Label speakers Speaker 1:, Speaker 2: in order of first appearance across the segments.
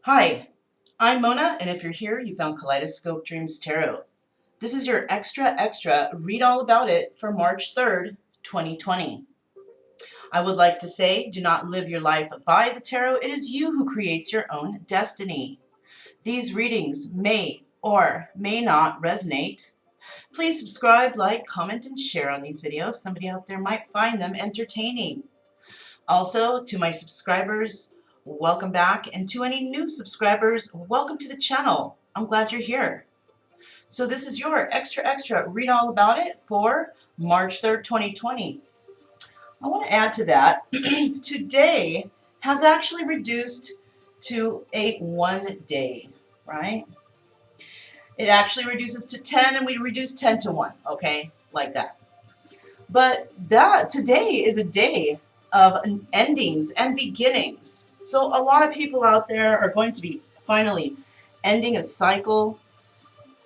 Speaker 1: Hi, I'm Mona, and if you're here, you found Kaleidoscope Dreams Tarot. This is your extra read all about it for March 3rd, 2020. I would like to say, do not live your life by the tarot. It is you who creates your own destiny. These readings may or may not resonate. Please subscribe, like, comment, and share on these videos. Somebody out there might find them entertaining. Also, to my subscribers, welcome back, and to any new subscribers, welcome to the channel. I'm glad you're here. So this is your extra read all about it for March 3rd, 2020. I want to add to that, today has actually reduced to a 1 day, right? It actually reduces to 10 and we reduce 10 to 1, okay? Like that. But that today is a day of endings and beginnings. So a lot of people out there are going to be finally ending a cycle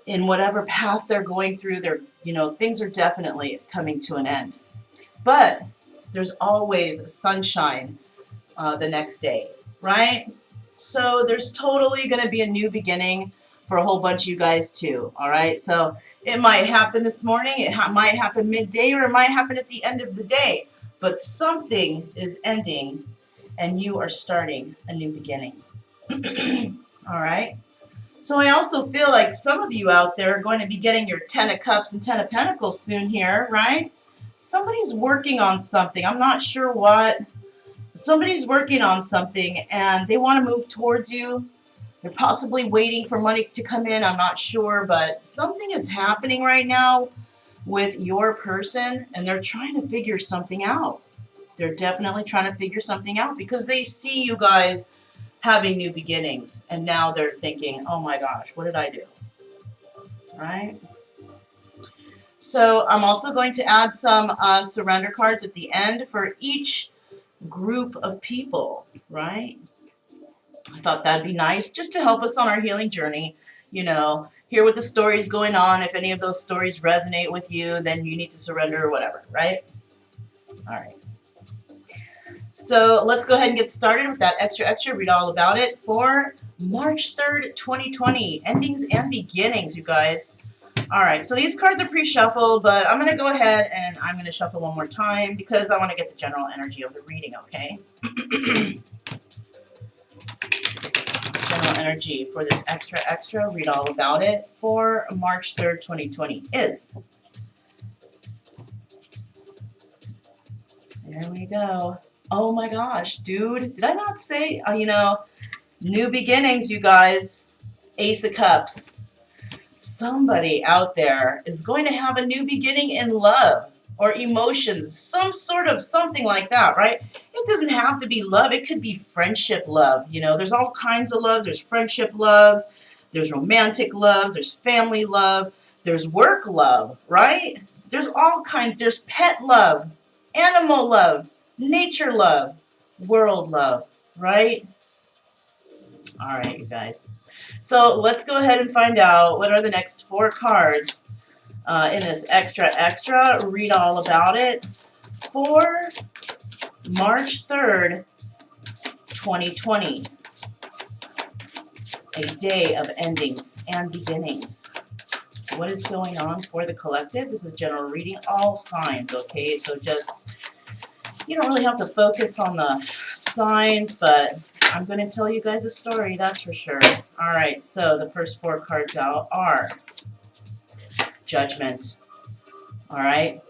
Speaker 1: in whatever path they're going through. Things are definitely coming to an end. But there's always sunshine the next day, right? So there's totally going to be a new beginning for a whole bunch of you guys too, all right? So it might happen this morning, it might happen midday, or it might happen at the end of the day. But something is ending and you are starting a new beginning. All right? So I also feel like some of you out there are going to be getting your 10 of Cups and 10 of Pentacles soon here, right? Somebody's working on something. I'm not sure what. Somebody's working on something and they want to move towards you. They're possibly waiting for money to come in. I'm not sure, but something is happening right now with your person and they're trying to figure something out. They're definitely trying to figure something out because they see you guys having new beginnings and now they're thinking, oh my gosh, what did I do? Right? So I'm also going to add some surrender cards at the end for each group of people, right? I thought that'd be nice just to help us on our healing journey, hear what the story's going on. If any of those stories resonate with you, then you need to surrender or whatever, right? All right. So let's go ahead and get started with that extra read all about it for March 3rd, 2020. Endings and beginnings, you guys. All right, so these cards are pre-shuffled, but I'm going to go ahead and I'm going to shuffle one more time because I want to get the general energy of the reading, okay? General energy for this extra read all about it for March 3rd, 2020 is... There we go. Oh my gosh, dude, did I not say, new beginnings, you guys. Ace of Cups. Somebody out there is going to have a new beginning in love or emotions, some sort of something like that, right? It doesn't have to be love. It could be friendship love. There's all kinds of loves. There's friendship loves. There's romantic love. There's family love. There's work love, right? There's all kinds. There's pet love, animal love, nature love, world love, right? All right, you guys. So let's go ahead and find out what are the next 4 cards in this extra read all about it for March 3rd, 2020. A day of endings and beginnings. What is going on for the collective? This is general reading, all signs, okay? So just, you don't really have to focus on the signs, but I'm going to tell you guys a story, that's for sure. All right, so the first 4 cards out are Judgment. All right,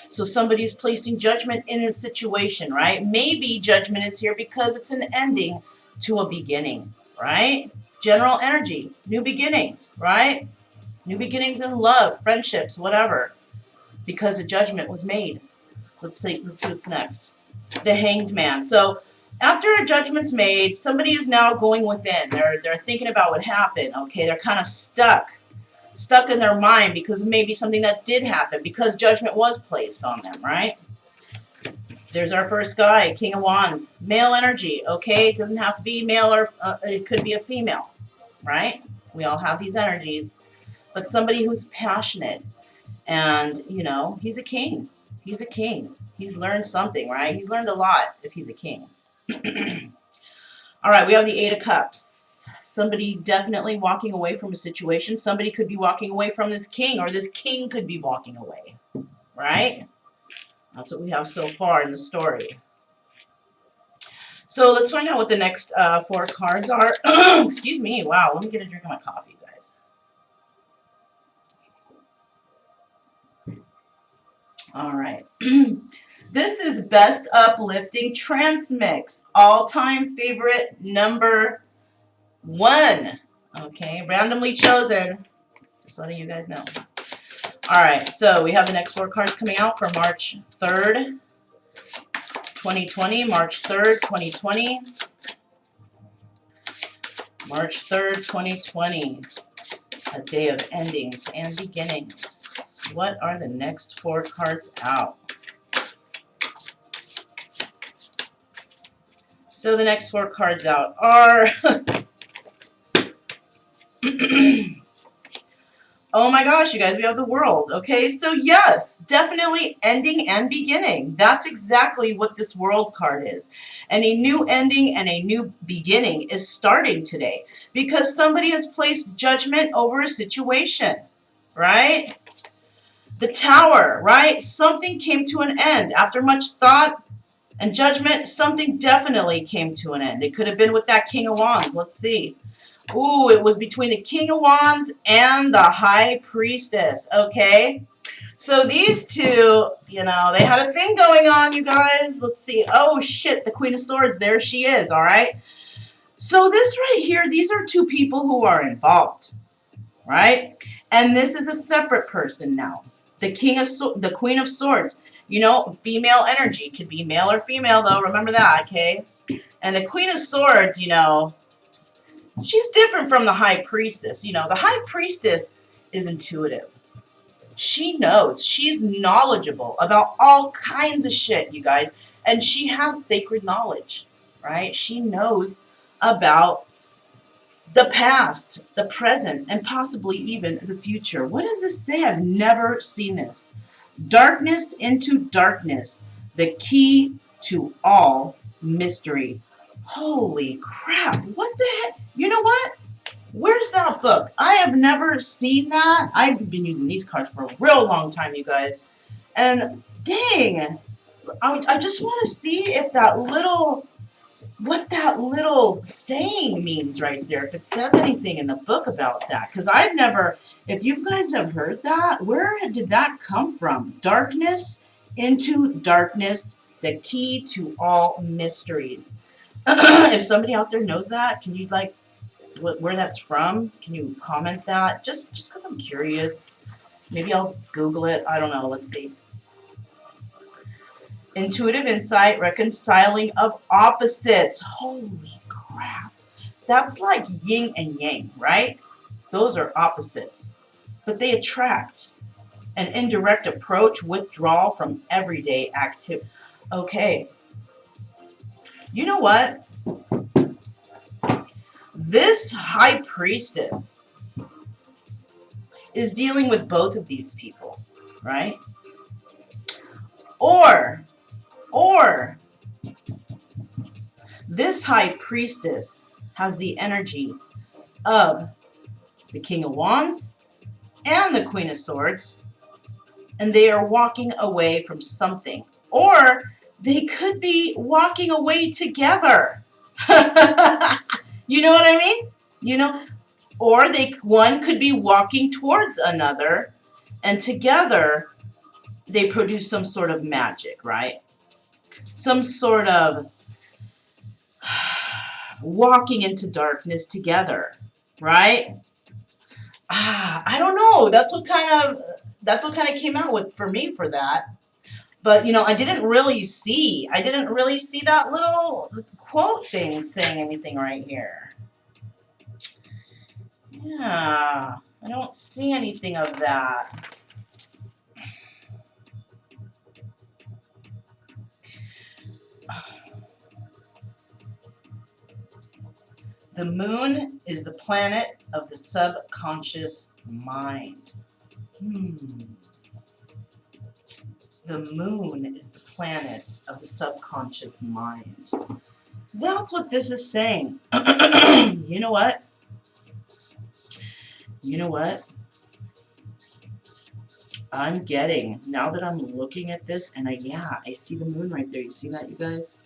Speaker 1: so somebody's placing judgment in a situation, right? Maybe judgment is here because it's an ending to a beginning, right? General energy, new beginnings, right? New beginnings in love, friendships, whatever, because a judgment was made. Let's see what's next. The Hanged Man. So after a judgment's made, somebody is now going within. They're thinking about what happened. Okay, they're kind of stuck in their mind because maybe something that did happen, because judgment was placed on them, right? There's our first guy, King of Wands, male energy. Okay, it doesn't have to be male, or it could be a female, right? We all have these energies, but somebody who's passionate, and he's a king. He's a king. He's learned something, right? He's learned a lot if he's a king. All right, we have the Eight of Cups. Somebody definitely walking away from a situation. Somebody could be walking away from this king, or this king could be walking away, right? That's what we have so far in the story. So let's find out what the next 4 cards are. Excuse me. Wow, let me get a drink of my coffee, guys. All right. This is Best Uplifting Transmix. All-time favorite number 1. Okay, randomly chosen. Just letting you guys know. All right, so we have the next 4 cards coming out for March 3rd, 2020. March 3rd, 2020. March 3rd, 2020. A day of endings and beginnings. What are the next 4 cards out? So the next 4 cards out are... Oh my gosh, you guys, we have the World. Okay, so yes, definitely ending and beginning. That's exactly what this World card is. And a new ending and a new beginning is starting today because somebody has placed judgment over a situation, right? The Tower, right? Something came to an end. After much thought and judgment, something definitely came to an end. It could have been with that King of Wands. Let's see. Ooh, it was between the King of Wands and the High Priestess, okay? So these two, you know, they had a thing going on, you guys. Let's see. Oh, shit, the Queen of Swords, there she is, all right? So this right here, these are 2 people who are involved, right? And this is a separate person now. The Queen of Swords, you know, female energy. Could be male or female, though. Remember that, okay? And the Queen of Swords, you know, she's different from the High Priestess. You know, the High Priestess is intuitive. She knows. She's knowledgeable about all kinds of shit, you guys. And she has sacred knowledge, right? She knows about the past, the present, and possibly even the future. What does this say? I've never seen this. Darkness into darkness, the key to all mystery. Holy crap, what the heck? You know what? Where's that book? I have never seen that. I've been using these cards for a real long time, you guys. And dang, I just want to see if that little... what that little saying means right there, if it says anything in the book about that, because I've never, if you guys have heard that, where did that come from? Darkness into darkness, the key to all mysteries. If somebody out there knows that, can you, like, where that's from, can you comment that? Just because I'm curious. Maybe I'll Google it. I don't know. Let's see. Intuitive insight, reconciling of opposites. Holy crap. That's like yin and yang, right? Those are opposites. But they attract. An indirect approach, withdrawal from everyday activity. Okay. You know what? This High Priestess is dealing with both of these people, right? Or this High Priestess has the energy of the King of Wands and the Queen of Swords, and they are walking away from something. Or they could be walking away together. You know what I mean? You know, or one could be walking towards another, and together they produce some sort of magic, right? Some sort of walking into darkness together, right? I don't know. That's what kind of came out with for me for that. But you know, I didn't really see that little quote thing saying anything right here. Yeah, I don't see anything of that. The moon is the planet of the subconscious mind. The moon is the planet of the subconscious mind. That's what this is saying. You know what? You know what? I'm getting, now that I'm looking at this, and I see the moon right there. You see that, you guys?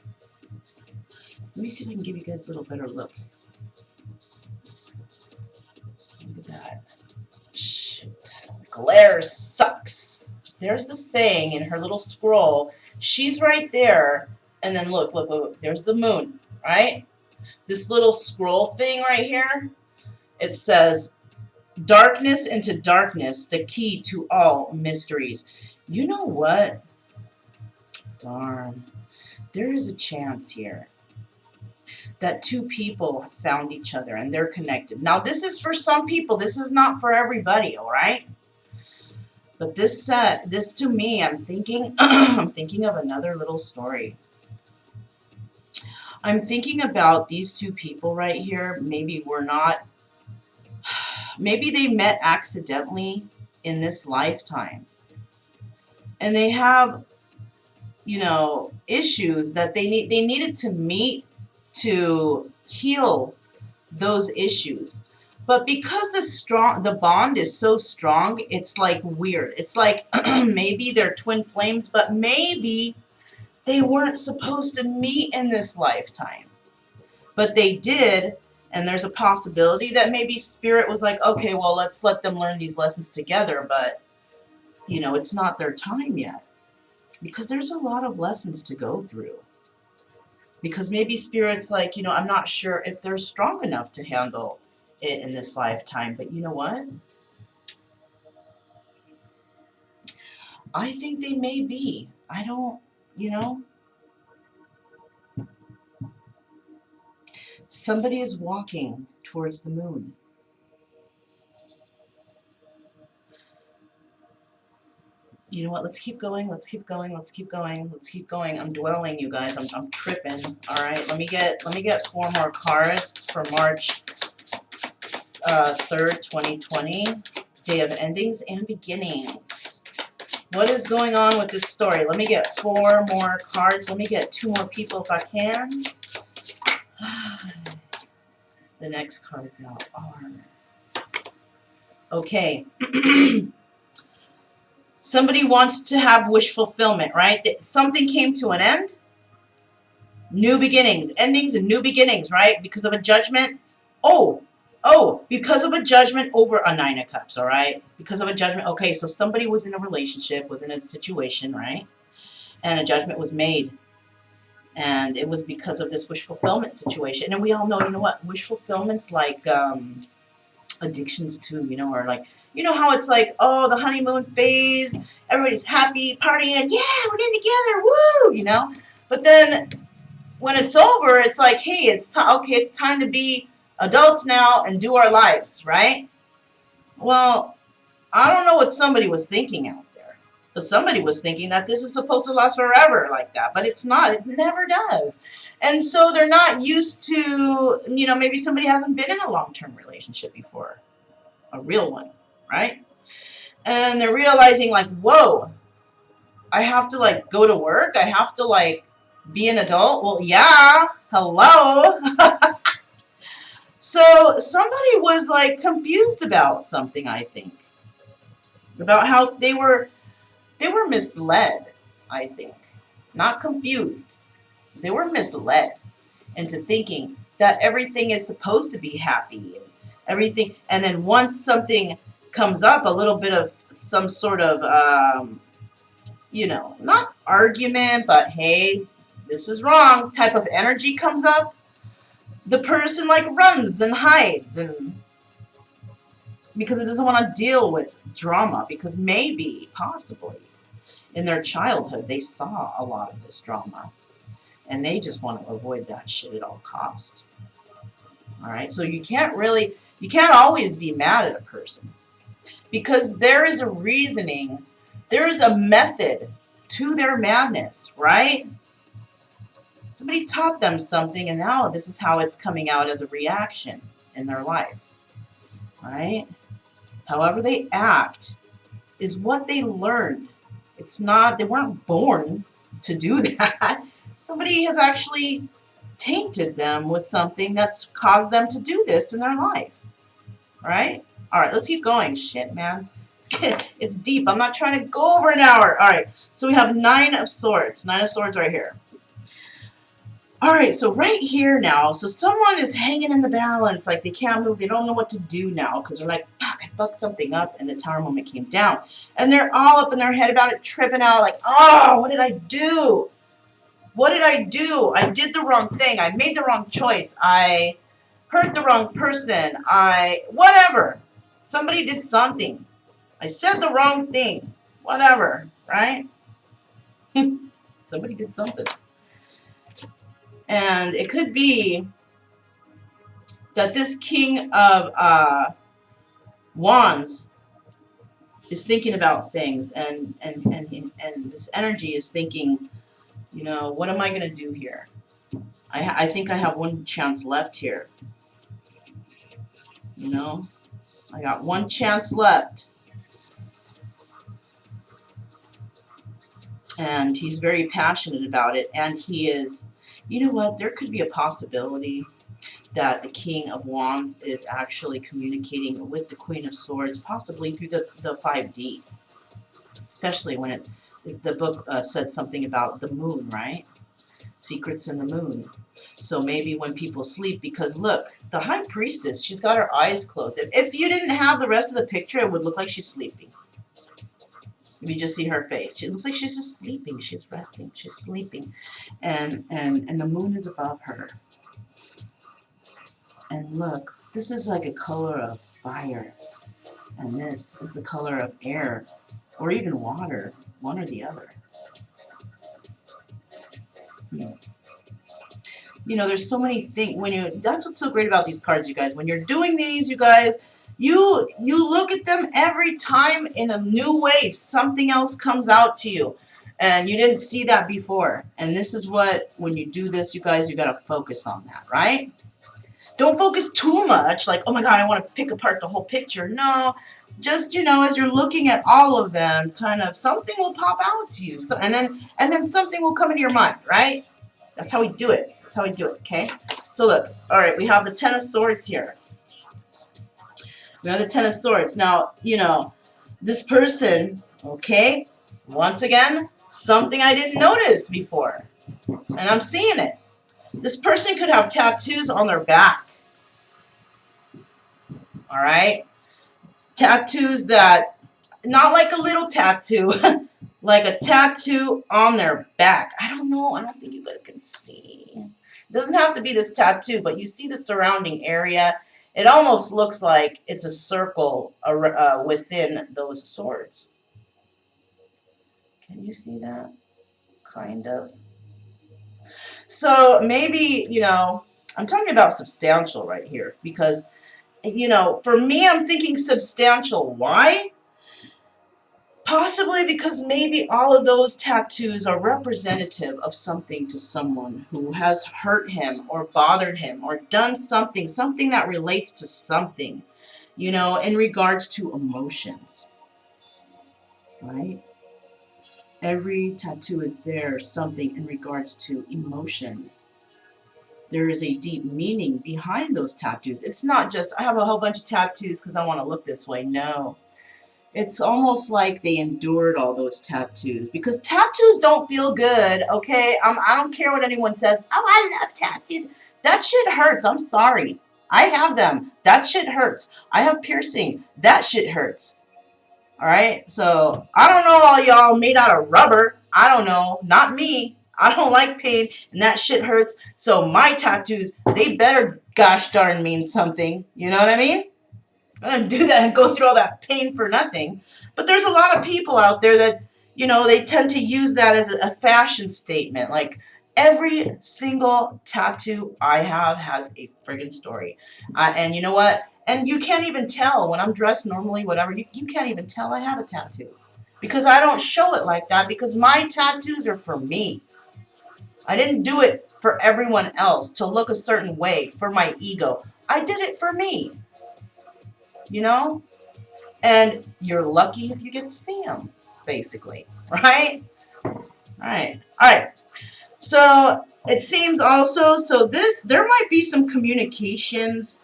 Speaker 1: Let me see if I can give you guys a little better look. Look at that. Shoot. Glare sucks. There's the saying in her little scroll. She's right there. And then look, look, look. There's the moon, right? This little scroll thing right here, it says, darkness into darkness, the key to all mysteries. You know what? Darn. There is a chance here that two people have found each other and they're connected. Now, this is for some people. This is not for everybody, all right? But this to me, I'm thinking, I'm thinking of another little story. I'm thinking about these two people right here. Maybe maybe they met accidentally in this lifetime. And they have, you know, issues that they needed to meet to heal those issues. But because the bond is so strong, it's like weird. It's like maybe they're twin flames, but maybe they weren't supposed to meet in this lifetime. But they did, and there's a possibility that maybe Spirit was like, okay, well, let's let them learn these lessons together, but, you know, it's not their time yet. Because there's a lot of lessons to go through. Because maybe Spirit's like, you know, I'm not sure if they're strong enough to handle it in this lifetime. But you know what? I think they may be. I don't, you know. Somebody is walking towards the moon. You know what? Let's keep going. Let's keep going. Let's keep going. Let's keep going. I'm dwelling, you guys. I'm tripping. All right. Let me get 4 more cards for March 3rd, 2020. Day of endings and beginnings. What is going on with this story? Let me get 4 more cards. Let me get 2 more people if I can. The next cards out are... Okay. Somebody wants to have wish fulfillment, right? Something came to an end. New beginnings. Endings and new beginnings, right? Because of a judgment. Because of a judgment over a 9 of Cups, all right? Because of a judgment. Okay, so somebody was in a relationship, was in a situation, right? And a judgment was made. And it was because of this wish fulfillment situation. And we all know, you know what? Wish fulfillment's like addictions too, you know, or like, you know how it's like, oh, the honeymoon phase, everybody's happy, partying, yeah, we're getting together, woo, you know? But then when it's over, it's like, hey, it's time to be adults now and do our lives, right? Well, I don't know what somebody was thinking out there, but somebody was thinking that this is supposed to last forever like that, but it's not. It never does. And so they're not used to, you know, maybe somebody hasn't been in a long-term relationship before, a real one, right? And they're realizing like, whoa, I have to like go to work. I have to like be an adult. Well, yeah, hello. So somebody was like confused about something, I think, about how they were misled, I think, not confused. They were misled into thinking that everything is supposed to be happy and everything. And then once something comes up, a little bit of some sort of, you know, not argument, but hey, this is wrong type of energy comes up, the person like runs and hides, and because it doesn't want to deal with drama, because maybe, possibly, in their childhood, they saw a lot of this drama. And they just want to avoid that shit at all costs. All right? So you can't always be mad at a person. Because there is a reasoning, there is a method to their madness, right? Somebody taught them something, and now this is how it's coming out as a reaction in their life. Right? However they act is what they learned. It's not, they weren't born to do that. Somebody has actually tainted them with something that's caused them to do this in their life. Right? All right, let's keep going. Shit, man. It's deep. I'm not trying to go over an hour. All right, so we have 9 of Swords. 9 of Swords right here. All right, so right here now, so someone is hanging in the balance, like they can't move, they don't know what to do now, because they're like, fuck, I fucked something up, and the Tower moment came down. And they're all up in their head about it, tripping out, like, oh, what did I do? What did I do? I did the wrong thing. I made the wrong choice. I hurt the wrong person. Whatever. Somebody did something. I said the wrong thing. Whatever, right? Somebody did something. And it could be that this King of Wands is thinking about things, and this energy is thinking, you know, what am I going to do here? I think I have one chance left here. You know, I got one chance left. And he's very passionate about it, and he is, you know what, there could be a possibility that the King of Wands is actually communicating with the Queen of Swords, possibly through the 5D. Especially when the book said something about the moon, right? Secrets in the moon. So maybe when people sleep, because look, the High Priestess, she's got her eyes closed. If you didn't have the rest of the picture, it would look like she's sleeping. If you just see her face, she looks like she's just sleeping. She's resting. She's sleeping, and the moon is above her. And look, this is like a color of fire, and this is the color of air, or even water, one or the other. You know, there's so many things that's what's so great about these cards, you guys. When you're doing these, you guys, you look at them every time in a new way. Something else comes out to you, and you didn't see that before. And this is what, when you do this, you guys, you got to focus on that, right? Don't focus too much, like, oh my God, I want to pick apart the whole picture. No, just, you know, as you're looking at all of them, kind of something will pop out to you. So, and then something will come into your mind, right? That's how we do it. That's how we do it, okay? So look, all right, we have the 10 of Swords here. We have the 10 of Swords. Now, you know, this person, okay, once again, something I didn't notice before, and I'm seeing it. This person could have tattoos on their back. All right? Tattoos that, not like a little tattoo, like a tattoo on their back. I don't know. I don't think you guys can see. It doesn't have to be this tattoo, but you see the surrounding area. It almost looks like it's a circle within those swords. Can you see that? Kind of. So maybe, you know, I'm talking about substantial right here because, you know, for me, I'm thinking substantial. Why? Possibly because maybe all of those tattoos are representative of something to someone who has hurt him or bothered him or done something that relates to something, you know, in regards to emotions, right? Every tattoo is there, something in regards to emotions. There is a deep meaning behind those tattoos. It's not just, I have a whole bunch of tattoos because I want to look this way. No. It's almost like they endured all those tattoos. Because tattoos don't feel good, okay? I don't care what anyone says. Oh, I love tattoos. That shit hurts. I'm sorry. I have them. That shit hurts. I have piercing. That shit hurts. Alright? So, I don't know all y'all made out of rubber. I don't know. Not me. I don't like pain, and that shit hurts. So, my tattoos, they better gosh darn mean something. You know what I mean? I don't do that and go through all that pain for nothing. But there's a lot of people out there that, you know, they tend to use that as a fashion statement. Like, every single tattoo I have has a friggin' story. And you know what? And you can't even tell when I'm dressed normally, whatever. You can't even tell I have a tattoo. Because I don't show it like that, because my tattoos are for me. I didn't do it for everyone else to look a certain way, for my ego. I did it for me. You know? And you're lucky if you get to see them, basically. Right? Alright. Alright. So, It seems also, so there might be some communications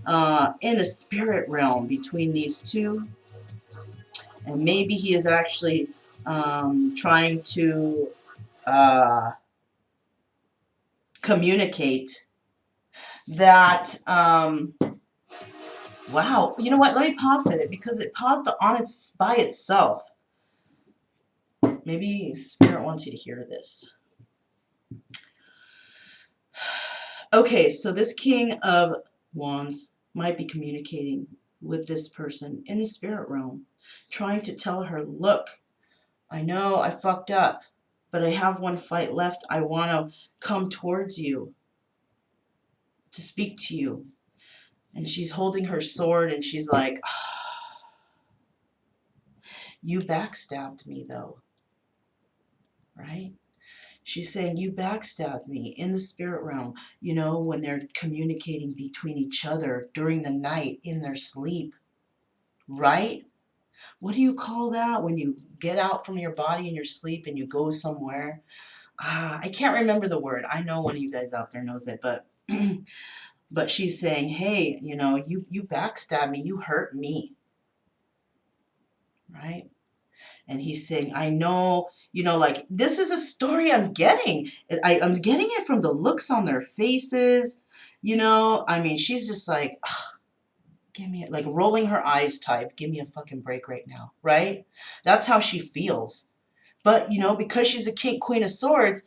Speaker 1: in the spirit realm between these two. And maybe he is actually trying to communicate that, wow, you know what, let me pause it because it paused on its by itself. Maybe Spirit wants you to hear this. Okay, so this King of Wands might be communicating with this person in the spirit realm, trying to tell her, look, I know I fucked up, but I have one fight left. I want to come towards you to speak to you. And she's holding her sword and she's like, you backstabbed me though, right? She's saying, you backstabbed me in the spirit realm, you know, when they're communicating between each other during the night in their sleep, right? What do you call that when you get out from your body in your sleep and you go somewhere? I can't remember the word. I know one of you guys out there knows it, but but she's saying, hey, you know, you backstabbed me, you hurt me, right? And he's saying, I know, you know, like, this is a story I'm getting. I'm getting it from the looks on their faces, you know. I mean, she's just like, give me, like, rolling her eyes type, give me a fucking break right now, right? That's how she feels. But, you know, because she's a queen of swords,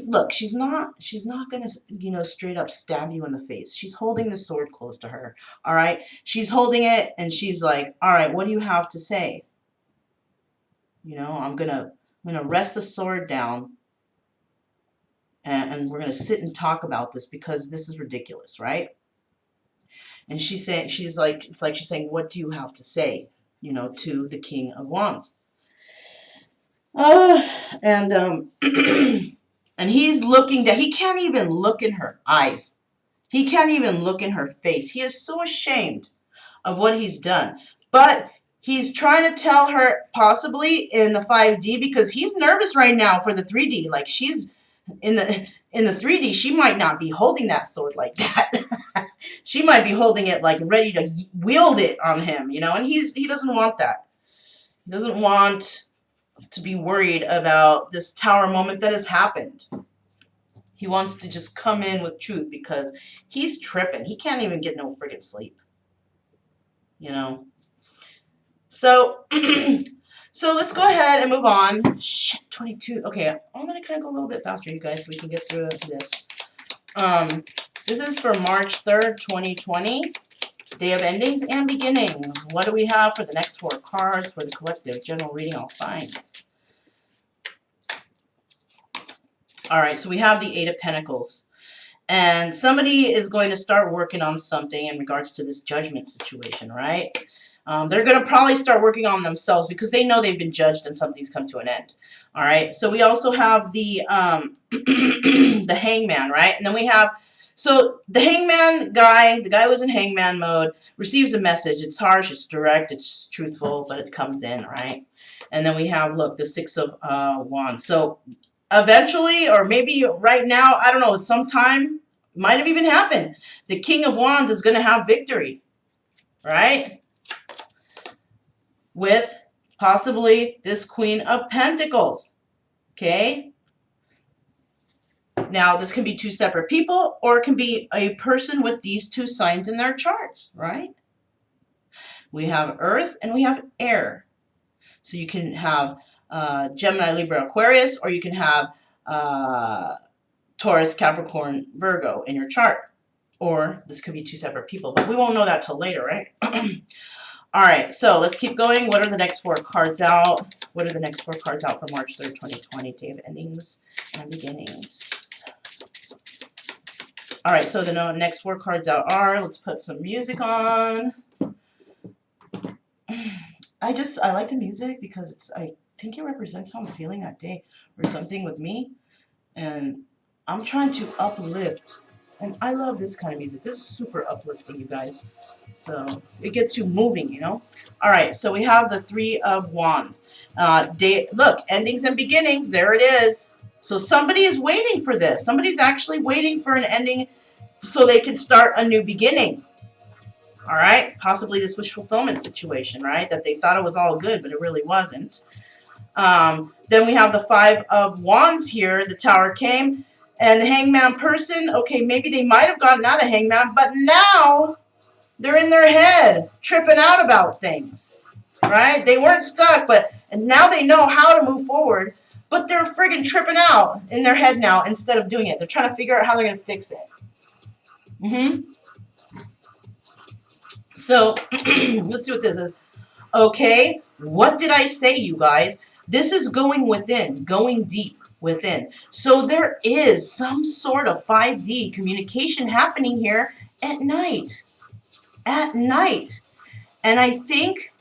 Speaker 1: look, she's not gonna, you know, straight up stab you in the face. She's holding the sword close to her, all right? She's holding it and she's like, all right, what do you have to say? You know, I'm gonna rest the sword down and we're gonna sit and talk about this because this is ridiculous, right? And she's saying, she's like, it's like she's saying, what do you have to say, you know, to the King of Wands? And and he's looking that he can't even look in her eyes. He can't even look in her face. He is so ashamed of what he's done. But he's trying to tell her, possibly in the 5D, because he's nervous right now for the 3D. Like, she's in the 3D, she might not be holding that sword like that. She might be holding it like ready to wield it on him, you know, and he doesn't want that. He doesn't want to be worried about this tower moment that has happened. He wants to just come in with truth because he's tripping. He can't even get no friggin' sleep, you know. So, so let's go ahead and move on. Shit, 22. Okay, I'm going to kind of go a little bit faster, you guys, so we can get through this. This is for March 3rd, 2020. Day of endings and beginnings. What do we have for the next 4 cards for the collective general reading, all signs? All right, so we have the 8 of Pentacles. And somebody is going to start working on something in regards to this judgment situation, right? They're going to probably start working on themselves because they know they've been judged and something's come to an end. All right, so we also have the the Hangman, right? And then we have, so the Hangman guy, the guy who was in Hangman mode, receives a message. It's harsh, it's direct, it's truthful, but it comes in, right? And then we have, look, the 6 of Wands. So eventually, or maybe right now, I don't know, sometime, might have even happened, the King of Wands is going to have victory, right? With possibly this Queen of Pentacles, okay? Now, this can be 2 separate people, or it can be a person with these 2 signs in their charts, right? We have Earth and we have Air. So you can have Gemini, Libra, Aquarius, or you can have Taurus, Capricorn, Virgo in your chart. Or this could be 2 separate people, but we won't know that till later, right? All right, so let's keep going. What are the next 4 cards out? What are the next 4 cards out for March 3rd, 2020, day of endings and beginnings? All right, so the next 4 cards out are, let's put some music on. I like the music because I think it represents how I'm feeling that day or something with me. And I'm trying to uplift. And I love this kind of music. This is super uplifting, you guys. So it gets you moving, you know. All right, so we have the 3 of Wands. Look, endings and beginnings. There it is. So somebody is waiting for this. Somebody's actually waiting for an ending so they can start a new beginning. All right? Possibly this wish fulfillment situation, right? That they thought it was all good, but it really wasn't. Then we have the Five of Wands here. The Tower came. And the Hangman person, okay, maybe they might have gotten out of Hangman, but now they're in their head, tripping out about things, right? They weren't stuck, and now they know how to move forward, but they're friggin' tripping out in their head now instead of doing it. They're trying to figure out how they're going to fix it. So, let's see what this is. Okay, what did I say, you guys? This is going within, going deep within. So there is some sort of 5D communication happening here at night. At night. And I think,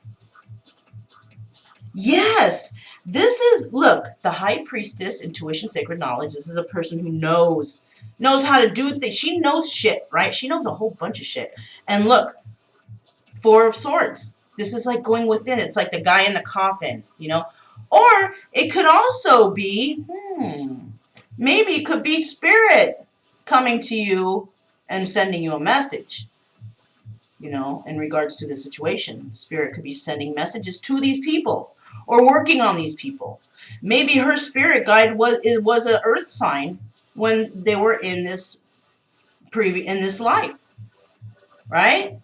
Speaker 1: yes, this is, look, the High Priestess, intuition, sacred knowledge. This is a person who knows how to do things. She knows shit, right? She knows a whole bunch of shit. And look, Four of Swords. This is like going within. It's like the guy in the coffin, you know? Or it could also be, maybe it could be spirit coming to you and sending you a message, you know, in regards to the situation. Spirit could be sending messages to these people or working on these people. Maybe her spirit guide was an earth sign when they were in this life, right?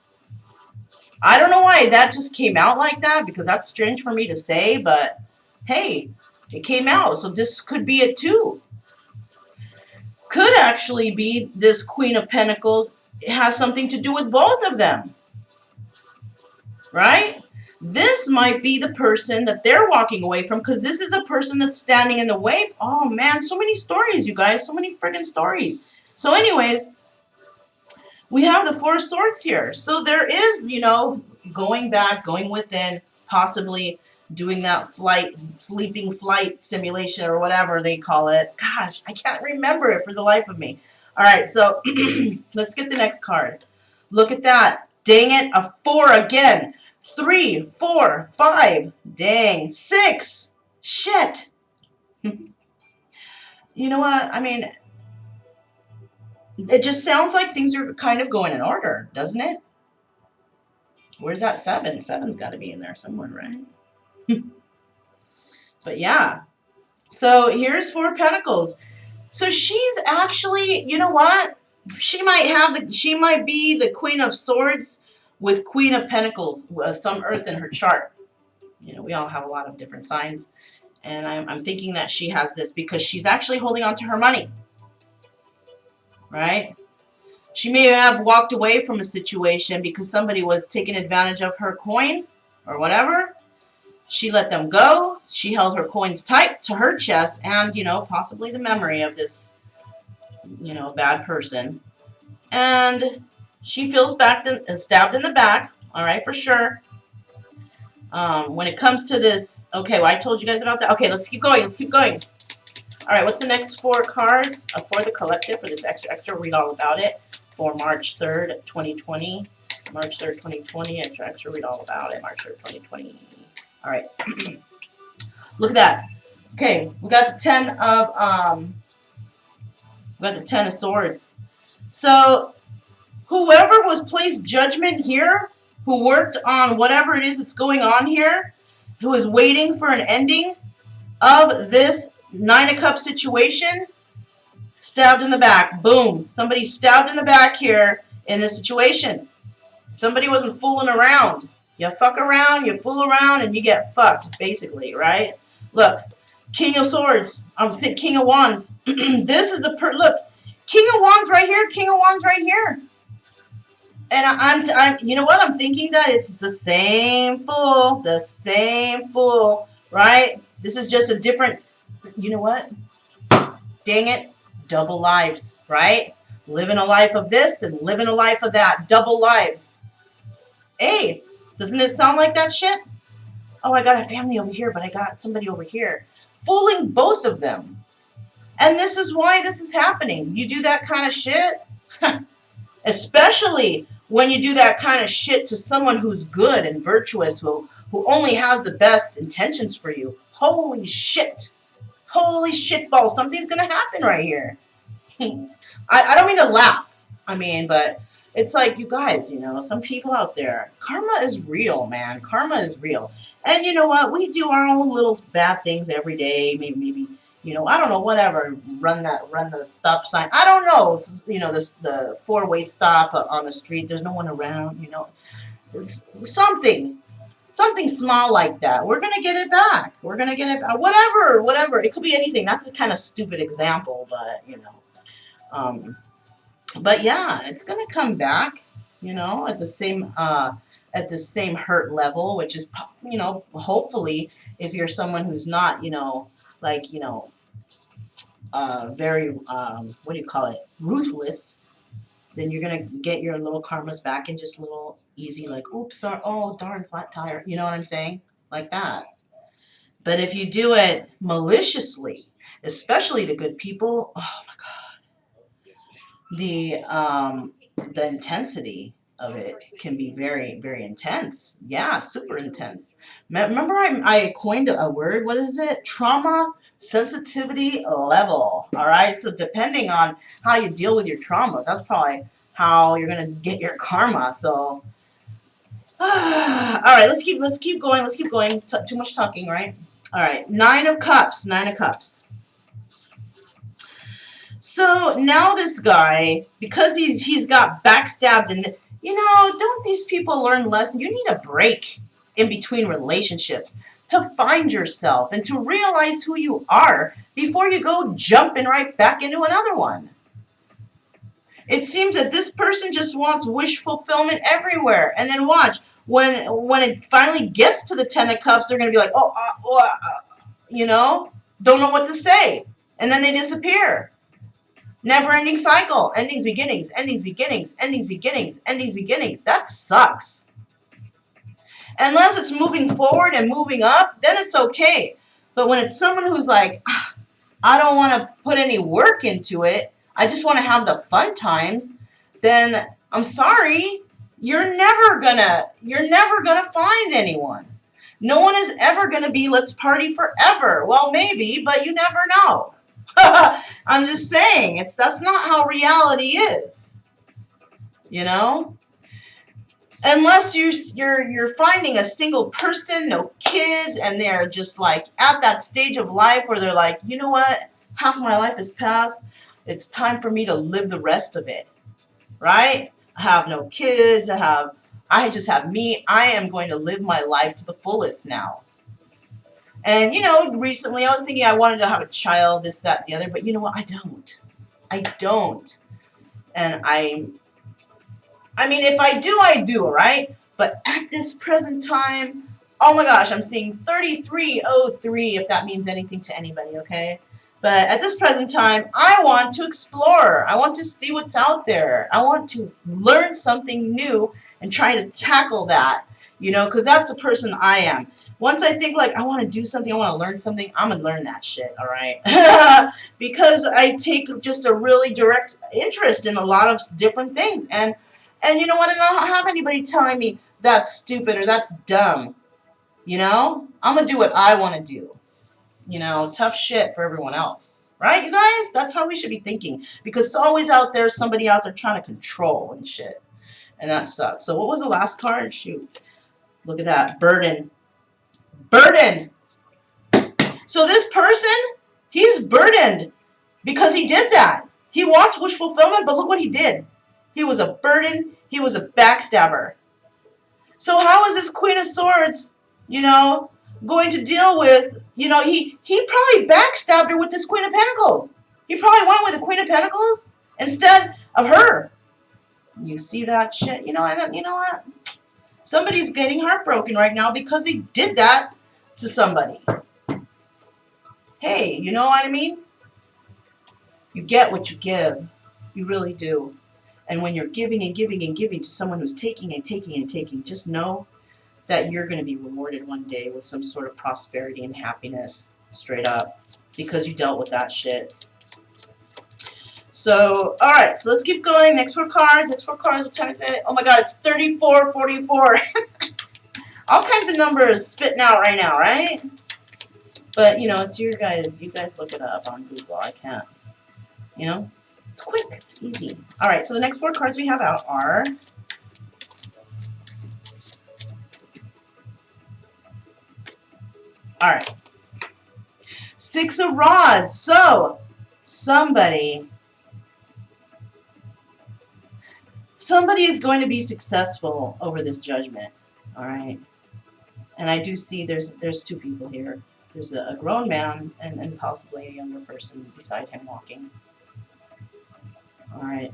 Speaker 1: I don't know why that just came out like that, because that's strange for me to say, but hey, it came out, so this could be it too. Could actually be this Queen of Pentacles. It has something to do with both of them, right? This might be the person that they're walking away from, because this is a person that's standing in the way. Oh man, so many stories, you guys, so many friggin' stories. So anyways, we have the Four of Swords here. So there is, you know, going back, going within, possibly doing that sleeping flight simulation or whatever they call it. Gosh, I can't remember it for the life of me. All right, so let's get the next card. Look at that. Dang it, a 4 again. 3, 4, 5. Dang, 6. Shit. You know what? I mean, it just sounds like things are kind of going in order, doesn't it? Where's that 7? 7's got to be in there somewhere, right? But yeah. So here's Four Pentacles. So she's actually, you know what? She might be the Queen of Swords with Queen of Pentacles, some earth in her chart. You know, we all have a lot of different signs. And I'm thinking that she has this because she's actually holding on to her money. Right? She may have walked away from a situation because somebody was taking advantage of her coin or whatever. She let them go. She held her coins tight to her chest and, you know, possibly the memory of this, you know, bad person. And she feels stabbed in the back. All right, for sure. When it comes to this, okay, well, I told you guys about that. Okay, let's keep going. Let's keep going. All right, what's the next 4 cards for the collective for this extra? Read all about it for March 3rd, 2020. March 3rd, 2020. Extra. Read all about it. March 3rd, 2020. All right. Look at that. Okay, we got the 10 of Swords. So whoever was placed judgment here, who worked on whatever it is that's going on here, who is waiting for an ending of this 9 of Cups situation, stabbed in the back. Boom. Somebody stabbed in the back here in this situation. Somebody wasn't fooling around. You fuck around, you fool around, and you get fucked, basically, right? Look, King of Swords. I'm saying King of Wands. This is look, King of Wands right here, King of Wands right here. And I'm you know what? I'm thinking that it's the same fool, right? This is just a different, you know what? Dang it, double lives, right? Living a life of this and living a life of that, double lives. Hey, doesn't it sound like that shit? Oh, I got a family over here, but I got somebody over here. Fooling both of them. And this is why this is happening. You do that kind of shit, especially when you do that kind of shit to someone who's good and virtuous, who only has the best intentions for you. Holy shit. Holy shitball, something's gonna happen right here. I don't mean to laugh. I mean, but it's like, you guys, you know, some people out there, karma is real, man. Karma is real. And you know what? We do our own little bad things every day. Maybe, you know, I don't know, whatever. Run the stop sign. I don't know. You know, the four-way stop on the street. There's no one around. You know, it's something small like that. We're gonna get it back. We're gonna get it back. Whatever. It could be anything. That's a kind of stupid example, but you know. But yeah, it's gonna come back, you know, at the same hurt level, which is, you know, hopefully, if you're someone who's not, you know, like, you know, very what do you call it, ruthless, then you're gonna get your little karmas back in just little easy, like, oops, sorry, oh darn, flat tire, you know what I'm saying, like that. But if you do it maliciously, especially to good people, oh my God, the intensity of it can be very, very intense. Yeah, super intense. Remember, I coined a word. What is it? Trauma sensitivity level. All right. So depending on how you deal with your traumas, that's probably how you're gonna get your karma. So, all right. Let's keep going. Let's keep going. Too much talking, right? All right. Nine of Cups. Nine of Cups. So now this guy, because he's got backstabbed, and you know, don't these people learn lessons? You need a break in between relationships to find yourself and to realize who you are before you go jumping right back into another one. It seems that this person just wants wish fulfillment everywhere, and then watch when it finally gets to the Ten of Cups, they're gonna be like, you know, don't know what to say, and then they disappear. Never-ending cycle. Endings, beginnings, endings, beginnings, endings, beginnings, endings, beginnings. That sucks. Unless it's moving forward and moving up, then it's okay. But when it's someone who's like, I don't want to put any work into it, I just want to have the fun times, then I'm sorry, you're never gonna find anyone. No one is ever gonna be, let's party forever. Well, maybe, but you never know. I'm just saying, that's not how reality is. You know? Unless you're finding a single person, no kids, and they're just like at that stage of life where they're like, you know what? Half of my life has passed. It's time for me to live the rest of it. Right? I have no kids. I just have me. I am going to live my life to the fullest now. And, you know, recently I was thinking I wanted to have a child, this, that, the other, but you know what? I don't. And I mean, if I do, all right? But at this present time, oh my gosh, I'm seeing 3303, if that means anything to anybody, okay? But at this present time, I want to explore. I want to see what's out there. I want to learn something new and try to tackle that, you know, because that's the person I am. Once I think, like, I want to do something, I want to learn something, I'm going to learn that shit, all right? Because I take just a really direct interest in a lot of different things. And you know what? I don't have anybody telling me that's stupid or that's dumb. You know? I'm going to do what I want to do. You know, tough shit for everyone else. Right, you guys? That's how we should be thinking. Because it's always out there, somebody out there trying to control and shit. And that sucks. So what was the last card? Shoot. Look at that. Burden. Burden. So this person, he's burdened because he did that. He wants wish fulfillment, but look what he did. He was a burden. He was a backstabber. So how is this Queen of Swords, you know, going to deal with, you know, he probably backstabbed her with this Queen of Pentacles. He probably went with the Queen of Pentacles instead of her. You see that shit? You know what? Somebody's getting heartbroken right now because he did that to somebody. Hey, you know what I mean? You get what you give. You really do. And when you're giving and giving and giving to someone who's taking and taking and taking, just know that you're going to be rewarded one day with some sort of prosperity and happiness, straight up, because you dealt with that shit. So, all right, so let's keep going. Next four cards. What time is it? Oh my God, it's 3444. All kinds of numbers spitting out right now, right? But, you know, it's your guys. You guys look it up on Google. I can't. You know? It's quick. It's easy. All right, so the next 4 cards we have out are... All right. 6 of Rods. So, somebody is going to be successful over this judgment. All right. And I do see there's 2 people here. There's a grown man and possibly a younger person beside him walking. All right.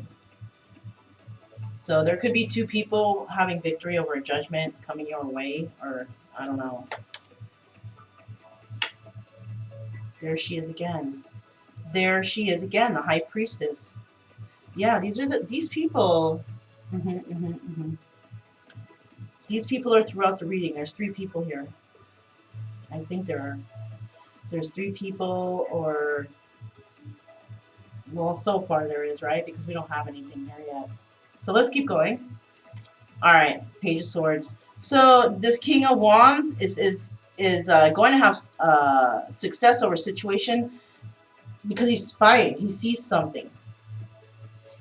Speaker 1: So there could be 2 people having victory over a judgment coming your way, or I don't know. There she is again. There she is again, the High Priestess. Yeah, these people. These people are throughout the reading. There's 3 people here. I think there's 3 people, or well, so far there is, right? Because we don't have anything here yet. So let's keep going. All right, Page of Swords. So this King of Wands is going to have success over a situation because he's spying. He sees something.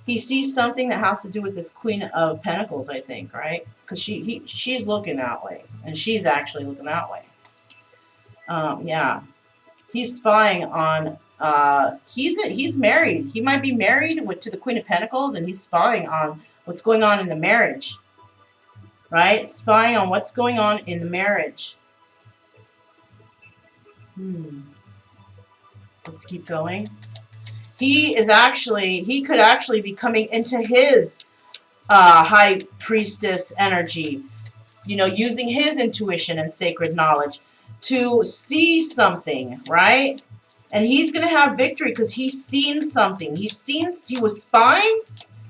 Speaker 1: He sees something that has to do with this Queen of Pentacles, I think, right? Because she's looking that way, and she's actually looking that way. Yeah, he's spying on. He's married. He might be married to the Queen of Pentacles, and he's spying on what's going on in the marriage. Right? Spying on what's going on in the marriage. Let's keep going. He could actually be coming into his High Priestess energy, you know, using his intuition and sacred knowledge to see something, right? And he's going to have victory because he's seen something. He was spying,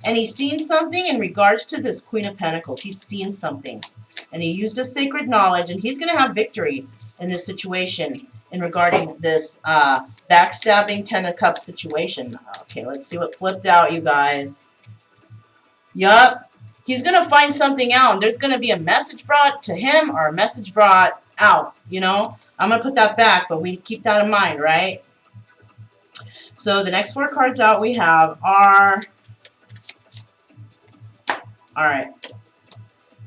Speaker 1: and he's seen something in regards to this Queen of Pentacles. He's seen something, and he used his sacred knowledge, and he's going to have victory in this situation in regarding this backstabbing 10 of Cups situation. Okay, let's see what flipped out, you guys. Yup. He's going to find something out, and there's going to be a message brought to him or a message brought out, you know. I'm going to put that back, but we keep that in mind, right? So the next 4 cards out we have are... All right.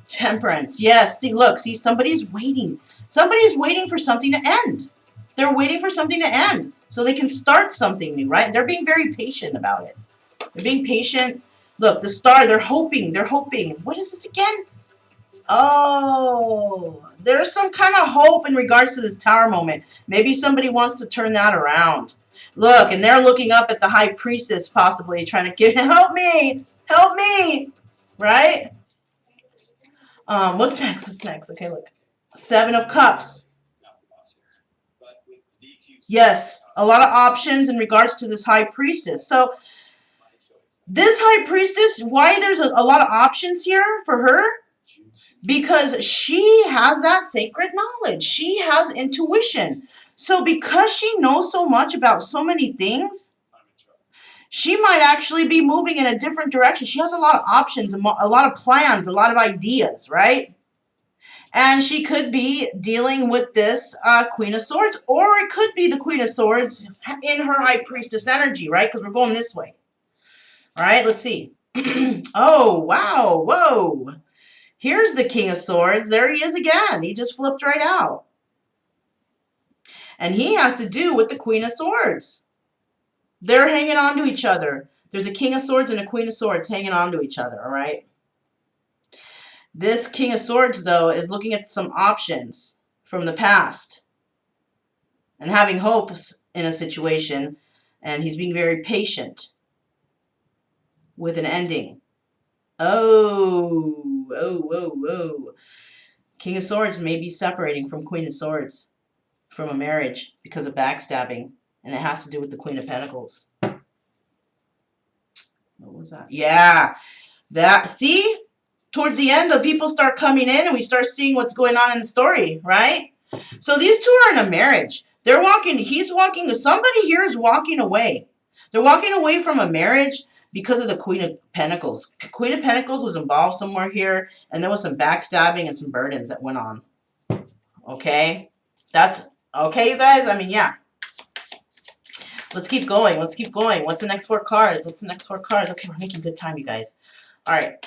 Speaker 1: Temperance. Yes, see, somebody's waiting. Somebody's waiting for something to end. They're waiting for something to end so they can start something new, right? They're being very patient about it. They're being patient. Look, the star, they're hoping. What is this again? Oh, there's some kind of hope in regards to this Tower moment. Maybe somebody wants to turn that around. Look, and they're looking up at the High Priestess, possibly trying to help me, right? What's next? Okay, look. 7 of Cups. Yes, a lot of options in regards to this High Priestess. So, this High Priestess, why there's a lot of options here for her? Because she has that sacred knowledge. She has intuition. So because she knows so much about so many things, she might actually be moving in a different direction. She has a lot of options, a lot of plans, a lot of ideas, right? And she could be dealing with this Queen of Swords, or it could be the Queen of Swords in her High Priestess energy, right? Because we're going this way. All right, let's see. Oh, wow, whoa. Here's the King of Swords. There he is again. He just flipped right out. And he has to do with the Queen of Swords. They're hanging on to each other. There's a King of Swords and a Queen of Swords hanging on to each other, all right? This King of Swords, though, is looking at some options from the past and having hopes in a situation, and he's being very patient with an ending. Oh. King of Swords may be separating from Queen of Swords from a marriage because of backstabbing, and it has to do with the Queen of Pentacles. What was that? Yeah. See? Towards the end, the people start coming in, and we start seeing what's going on in the story, right? So these 2 are in a marriage. They're walking, somebody here is walking away. They're walking away from a marriage because of the Queen of Pentacles. Queen of Pentacles was involved somewhere here, and there was some backstabbing and some burdens that went on. Okay? That's Okay, you guys? I mean, yeah. Let's keep going. Let's keep going. What's the next 4 cards? What's the next 4 cards? Okay, we're making good time, you guys. All right.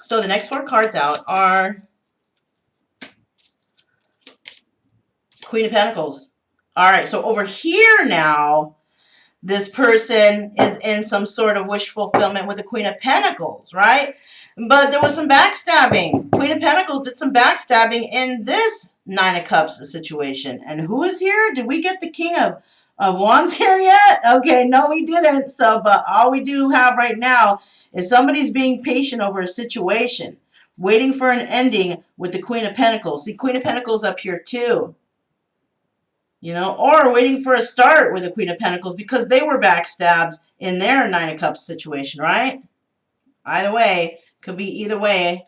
Speaker 1: So the next 4 cards out are Queen of Pentacles. All right, so over here now, this person is in some sort of wish fulfillment with the Queen of Pentacles, right? But there was some backstabbing. Queen of Pentacles did some backstabbing in this Nine of Cups situation. And who is here? Did we get the King of Wands here yet? Okay, no, we didn't. So, but all we do have right now is somebody's being patient over a situation, waiting for an ending with the Queen of Pentacles. See, Queen of Pentacles up here too. You know, or waiting for a start with the Queen of Pentacles because they were backstabbed in their Nine of Cups situation, right? Either way, could be either way.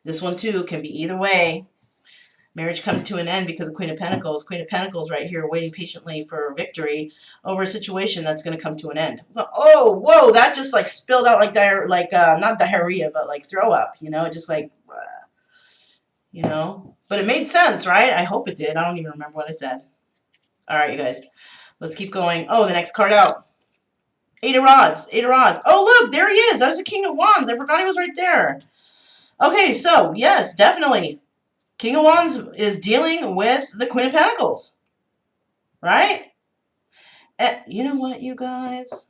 Speaker 1: This one too can be either way. Marriage coming to an end because of Queen of Pentacles. Queen of Pentacles right here waiting patiently for victory over a situation that's going to come to an end. Oh, whoa, that just like spilled out like not diarrhea, but like throw up, you know, just like, you know. But it made sense, right? I hope it did. I don't even remember what I said. All right, you guys. Let's keep going. Oh, the next card out. 8 of Rods. 8 of Rods. Oh, look, there he is. That was the King of Wands. I forgot he was right there. Okay, so, yes, definitely. King of Wands is dealing with the Queen of Pentacles. Right? And you know what, you guys?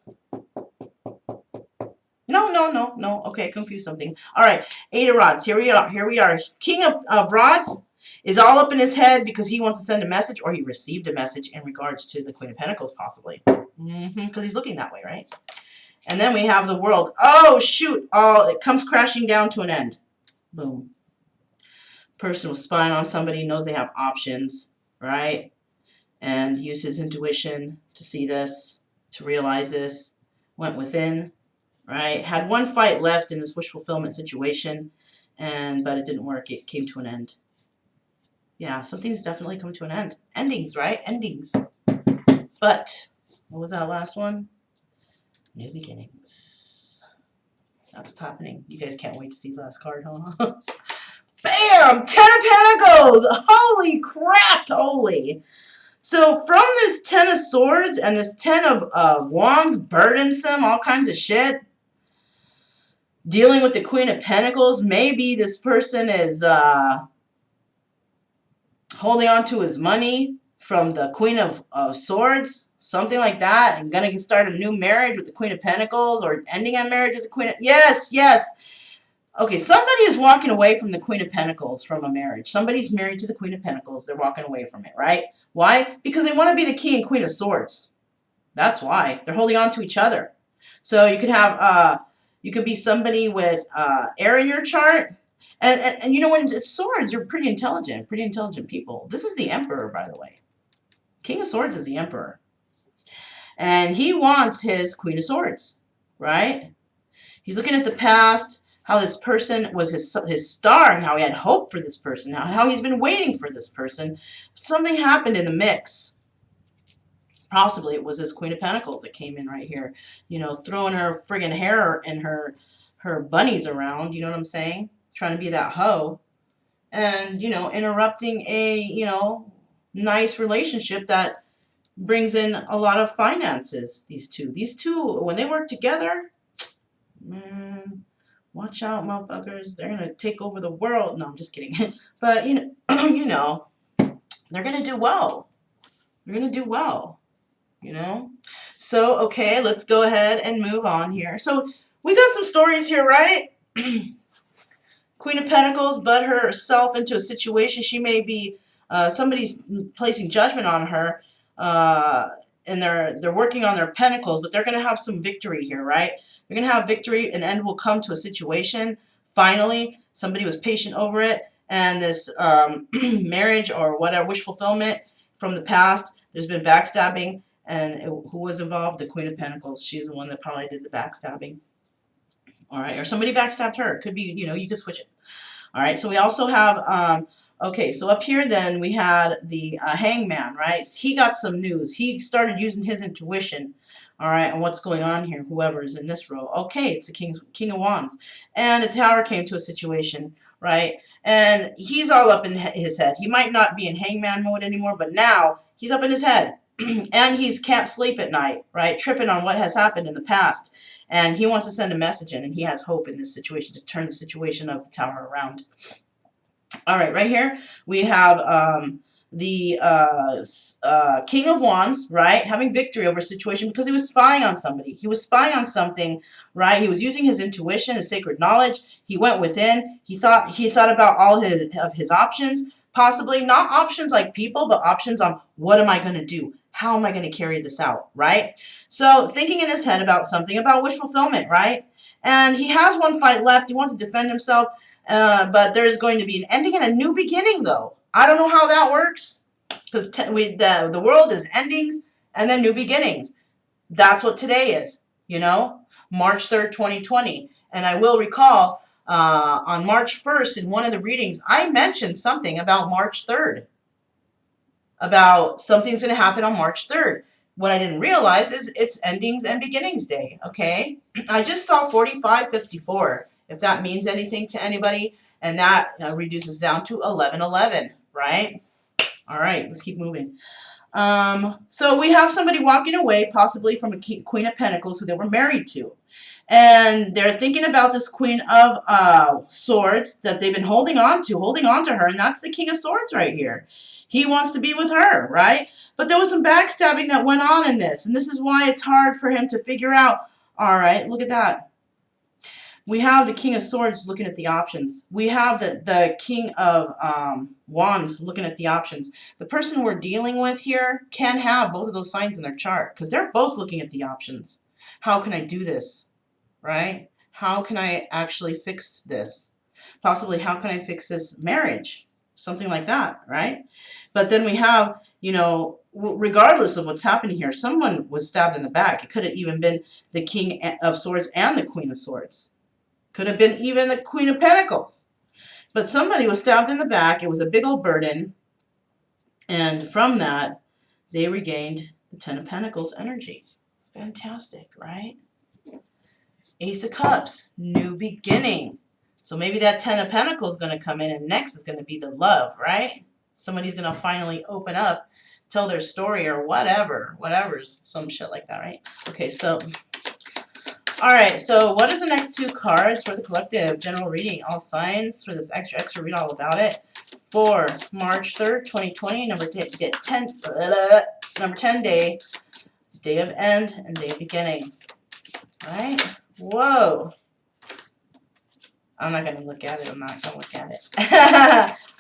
Speaker 1: No. Okay, confused something. All right, 8 of Rods. Here we are. Here we are. King of Rods is all up in his head because he wants to send a message, or he received a message in regards to the Queen of Pentacles, possibly. Because he's looking that way, right? And then we have the World. Oh, shoot. Oh, it comes crashing down to an end. Boom. Person was spying on somebody, knows they have options, right? And used his intuition to see this, to realize this. Went within, right? Had one fight left in this wish fulfillment situation, but it didn't work. It came to an end. Yeah, something's definitely come to an end. Endings, right? Endings. But, what was that last one? New beginnings. That's what's happening. You guys can't wait to see the last card, huh? Bam! 10 of Pentacles! Holy crap! Holy. So from this 10 of Swords and this 10 of Wands, burdensome, all kinds of shit, dealing with the Queen of Pentacles, maybe this person is holding on to his money from the Queen of Swords, something like that, and going to start a new marriage with the Queen of Pentacles, or ending a marriage with the Queen of... Yes, yes. Okay, somebody is walking away from the Queen of Pentacles from a marriage. Somebody's married to the Queen of Pentacles. They're walking away from it, right? Why? Because they want to be the King and Queen of Swords. That's why. They're holding on to each other. So you could have, you could be somebody with air in your chart. And you know, when it's swords, you're pretty intelligent people. This is the Emperor, by the way. King of Swords is the Emperor. And he wants his Queen of Swords, right? He's looking at the past, how this person was his star, and how he had hope for this person, how he's been waiting for this person. Something happened in the mix. Possibly it was this Queen of Pentacles that came in right here, you know, throwing her friggin' hair and her bunnies around, you know what I'm saying? Trying to be that hoe. And, you know, interrupting a, you know, nice relationship that brings in a lot of finances, these two. These two, when they work together, man, watch out, motherfuckers. They're going to take over the world. No, I'm just kidding. But, you know, they're going to do well. They're going to do well, you know? So, okay, let's go ahead and move on here. So, we got some stories here, right? Queen of Pentacles butt herself into a situation. She may be, somebody's placing judgment on her, and they're working on their pentacles, but they're going to have some victory here, right? They're going to have victory. An end will come to a situation. Finally, somebody was patient over it, and this marriage or whatever, wish fulfillment from the past, there's been backstabbing, and who was involved? The Queen of Pentacles. She's the one that probably did the backstabbing. All right, or somebody backstabbed her. It could be, you know, you could switch it. All right, so we also have, okay, so up here then we had the hangman, right? He got some news. He started using his intuition All right, and what's going on here? Whoever is in this row. Okay, it's the King of Wands. And the Tower came to a situation, right? And he's all up in his head. He might not be in hangman mode anymore, but now he's up in his head. And he can't sleep at night, right? Tripping on what has happened in the past. And he wants to send a message in, and he has hope in this situation to turn the situation of the Tower around. All right here we have the King of Wands, right, having victory over a situation because he was spying on somebody. He was spying on something, right? He was using his intuition, his sacred knowledge. He went within. He thought about all of his options, possibly not options like people, but options on what am I going to do? How am I going to carry this out, right? So thinking in his head about something, about wish fulfillment, right? And he has one fight left. He wants to defend himself. But there's going to be an ending and a new beginning, though. I don't know how that works, because the world is endings and then new beginnings. That's what today is, you know, March 3rd, 2020. And I will recall on March 1st in one of the readings, I mentioned something about March 3rd, about something's going to happen on March 3rd. What I didn't realize is it's endings and beginnings day, okay? I just saw 4554, if that means anything to anybody, and that reduces down to 1111, right? All right, let's keep moving. So we have somebody walking away, possibly from a Queen of Pentacles who they were married to. And they're thinking about this Queen of Swords that they've been holding on to her, and that's the King of Swords right here. He wants to be with her, right? But there was some backstabbing that went on in this, and this is why it's hard for him to figure out. All right, look at that. We have the King of Swords looking at the options. We have the King of Wands looking at the options. The person we're dealing with here can have both of those signs in their chart because they're both looking at the options. How can I do this? Right? How can I actually fix this? Possibly, how can I fix this marriage? Something like that, right? But then we have, you know, regardless of what's happening here, someone was stabbed in the back. It could have even been the King of Swords and the Queen of Swords. Could have been even the Queen of Pentacles. But somebody was stabbed in the back. It was a big old burden. And from that, they regained the Ten of Pentacles energy. Fantastic, right? Ace of Cups, new beginning. So maybe that Ten of Pentacles is going to come in, and next is going to be the love, right? Somebody's going to finally open up, tell their story or whatever. Whatever's some shit like that, right? Okay, so, all right, so what is the next two cards for the collective general reading? All signs for this extra read all about it. For March 3rd, 2020, number 10 day of end and day of beginning. All right? Whoa. I'm not going to look at it. I'm not going to look at it.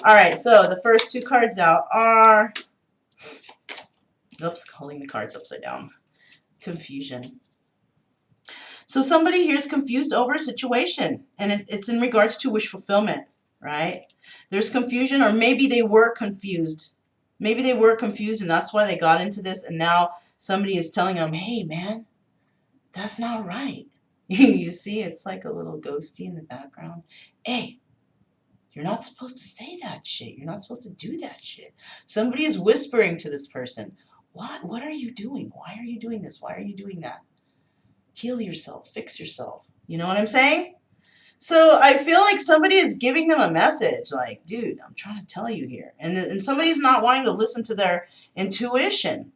Speaker 1: All right, so the first two cards out are, oops, holding the cards upside down. Confusion. So somebody here is confused over a situation, and it's in regards to wish fulfillment, right? There's confusion, or maybe they were confused. Maybe they were confused, and that's why they got into this, and now somebody is telling them, hey, man, that's not right. You see, it's like a little ghosty in the background. Hey, you're not supposed to say that shit. You're not supposed to do that shit. Somebody is whispering to this person. What are you doing? Why are you doing this? Why are you doing that? Heal yourself. Fix yourself. You know what I'm saying? So I feel like somebody is giving them a message. Like, dude, I'm trying to tell you here. And somebody's not wanting to listen to their intuition.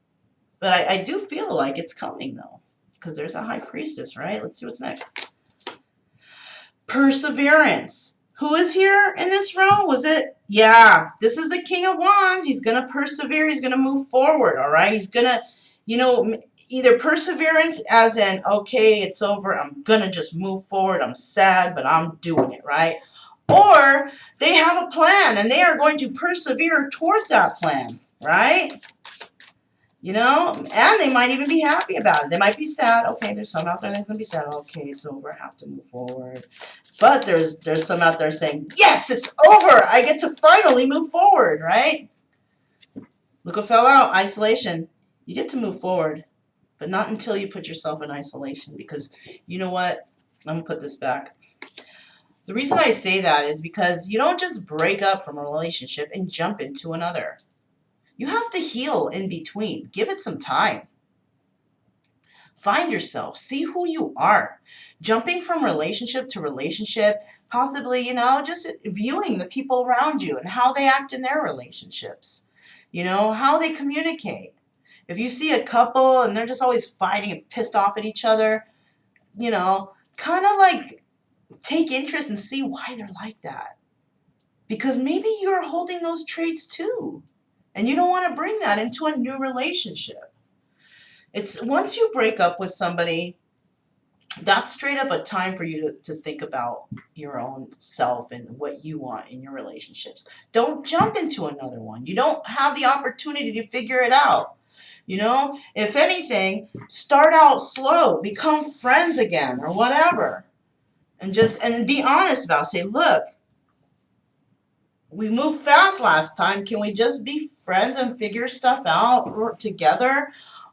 Speaker 1: But I do feel like it's coming, though. Because there's a high priestess, right? Let's see what's next. Perseverance. Who is here in this row? Was it? Yeah, this is the King of Wands. He's going to persevere. He's going to move forward, all right? He's going to, you know, either perseverance as in, okay, it's over. I'm going to just move forward. I'm sad, but I'm doing it, right? Or they have a plan, and they are going to persevere towards that plan, right? You know, and they might even be happy about it. They might be sad. Okay, there's some out there that's going to be sad. Okay, it's over. I have to move forward. But there's some out there saying, yes, it's over. I get to finally move forward, right? Look what fell out. Isolation. You get to move forward, but not until you put yourself in isolation. Because you know what? I'm going to put this back. The reason I say that is because you don't just break up from a relationship and jump into another. You have to heal in between. Give it some time. Find yourself. See who you are. Jumping from relationship to relationship, possibly, just viewing the people around you and how they act in their relationships. How they communicate. If you see a couple and they're just always fighting and pissed off at each other, kind of like take interest and see why they're like that. Because maybe you're holding those traits too. And you don't want to bring that into a new relationship. It's once you break up with somebody, that's straight up a time for you to think about your own self and what you want in your relationships. Don't jump into another one. You don't have the opportunity to figure it out. If anything, start out slow, become friends again or whatever. And be honest about it. Say, look, we moved fast last time. Can we just be friends and figure stuff out together?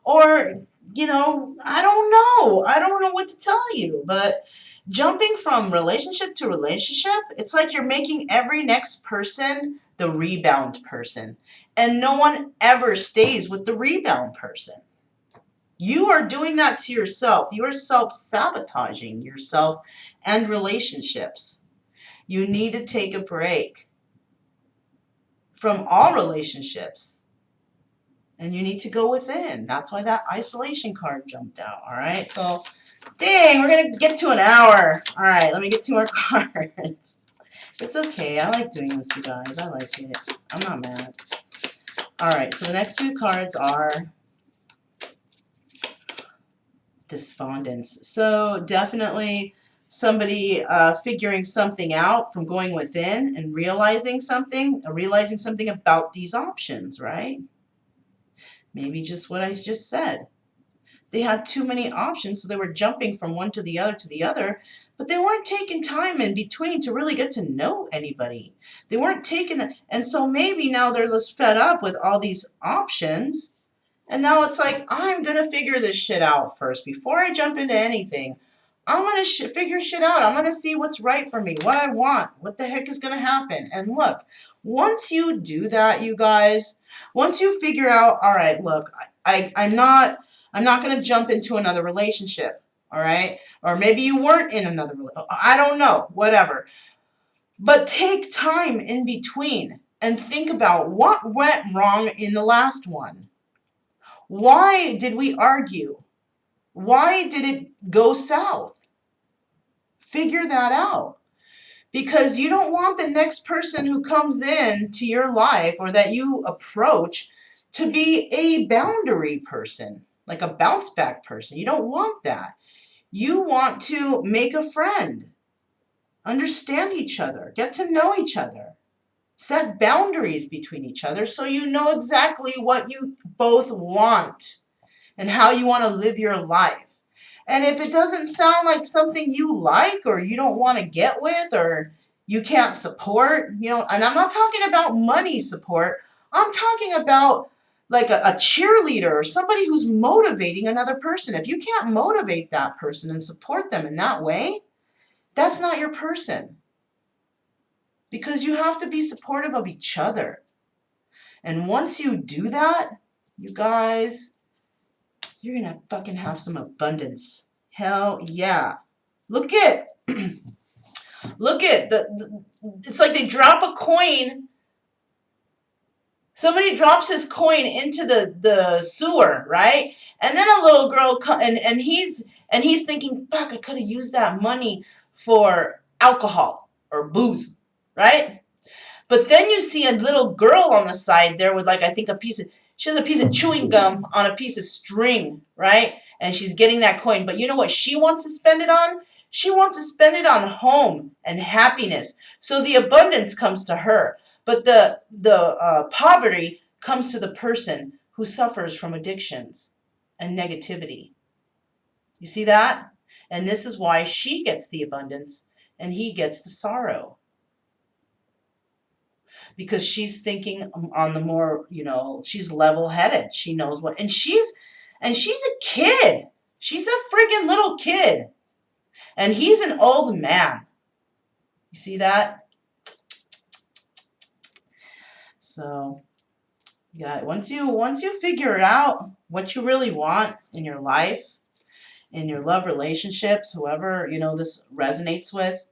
Speaker 1: Or, I don't know. I don't know what to tell you. But jumping from relationship to relationship, it's like you're making every next person the rebound person. And no one ever stays with the rebound person. You are doing that to yourself. You are self-sabotaging yourself and relationships. You need to take a break from all relationships. And you need to go within. That's why that isolation card jumped out. All right. So, dang, we're going to get to an hour. All right. Let me get 2 more cards. It's okay. I like doing this, you guys. I like it. I'm not mad. All right. So the next 2 cards are despondence. So definitely somebody figuring something out from going within and realizing something about these options, right? Maybe just what I just said. They had too many options, so they were jumping from one to the other, but they weren't taking time in between to really get to know anybody. They weren't taking the, and so maybe now they're just fed up with all these options, and now it's like, I'm going to figure this shit out first. Before I jump into anything, I'm going to figure shit out. I'm going to see what's right for me, what I want, what the heck is going to happen. And look, once you do that, you guys, once you figure out, all right, look, I'm not going to jump into another relationship, all right? Or maybe you weren't in another relationship. I don't know, whatever. But take time in between and think about what went wrong in the last one. Why did we argue? Why did it go south? Figure that out. Because you don't want the next person who comes in to your life or that you approach to be a boundary person, like a bounce back person. You don't want that. You want to make a friend, understand each other, get to know each other, set boundaries between each other so you know exactly what you both want and how you want to live your life. And if it doesn't sound like something you like or you don't want to get with or you can't support, and I'm not talking about money support. I'm talking about like a cheerleader or somebody who's motivating another person. If you can't motivate that person and support them in that way, that's not your person. Because you have to be supportive of each other. And once you do that, you guys, you're going to fucking have some abundance. Hell yeah. Look at it's like they drop a coin. Somebody drops his coin into the sewer, right? And then a little girl and he's thinking, fuck, I could have used that money for alcohol or booze, right? But then you see a little girl on the side there with like, I think she has a piece of chewing gum on a piece of string, right? And she's getting that coin. But you know what she wants to spend it on? She wants to spend it on home and happiness. So the abundance comes to her. But the poverty comes to the person who suffers from addictions and negativity. You see that? And this is why she gets the abundance and he gets the sorrow. Because she's thinking on the more, she's level-headed. She knows what, and she's a kid. She's a friggin' little kid. And he's an old man. You see that? So, yeah, once you figure out what you really want in your life, in your love relationships, whoever, you know, this resonates with,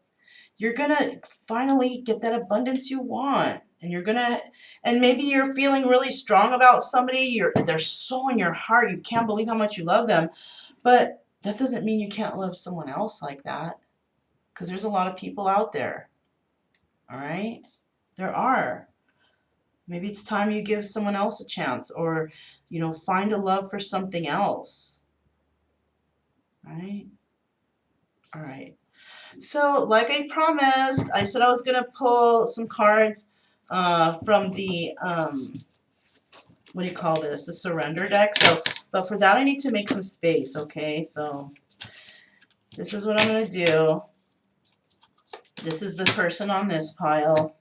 Speaker 1: you're going to finally get that abundance you want. And you're going to, and maybe you're feeling really strong about somebody. They're so in your heart. You can't believe how much you love them. But that doesn't mean you can't love someone else like that. Because there's a lot of people out there. All right? There are. Maybe it's time you give someone else a chance, or, you know, find a love for something else. Right? All right. So, like I promised, I said I was going to pull some cards from the, what do you call this? The surrender deck. So, but for that, I need to make some space, okay? So, this is what I'm going to do. This is the person on this pile.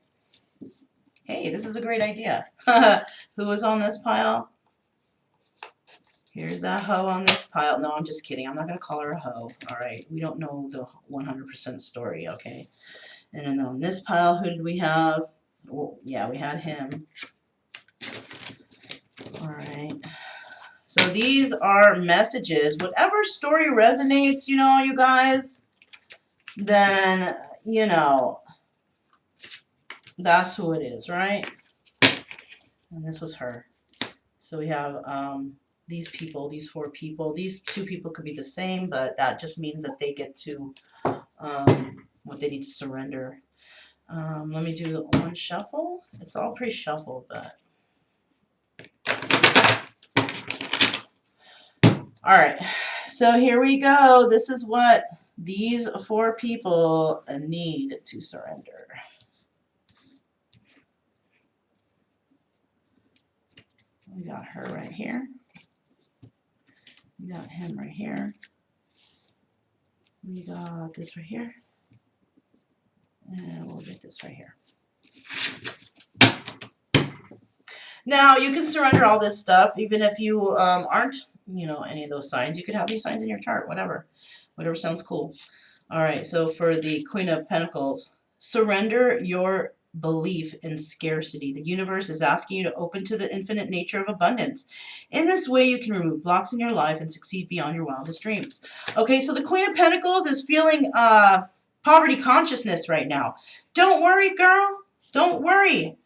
Speaker 1: Hey, this is a great idea. Who was on this pile? Here's that hoe on this pile. No, I'm just kidding. I'm not going to call her a hoe. All right. We don't know the 100% story, okay? And then on this pile, who did we have? Well, yeah, we had him. All right. So these are messages. Whatever story resonates, you know, you guys, then, you know, that's who it is, right? And this was her. So we have these people, these 4 people. These 2 people could be the same, but that just means that they get to what they need to surrender. Let me do one shuffle. It's all pre-shuffled, but all right. So here we go. This is what these 4 people need to surrender. We got her right here. We got him right here. We got this right here. And we'll get this right here. Now, you can surrender all this stuff, even if you aren't, you know, any of those signs. You could have these signs in your chart, whatever. Whatever sounds cool. All right, so for the Queen of Pentacles, surrender your belief in scarcity. The universe is asking you to open to the infinite nature of abundance. In this way, you can remove blocks in your life and succeed beyond your wildest dreams. Okay, so the Queen of Pentacles is feeling poverty consciousness right now. Don't worry, girl. Don't worry.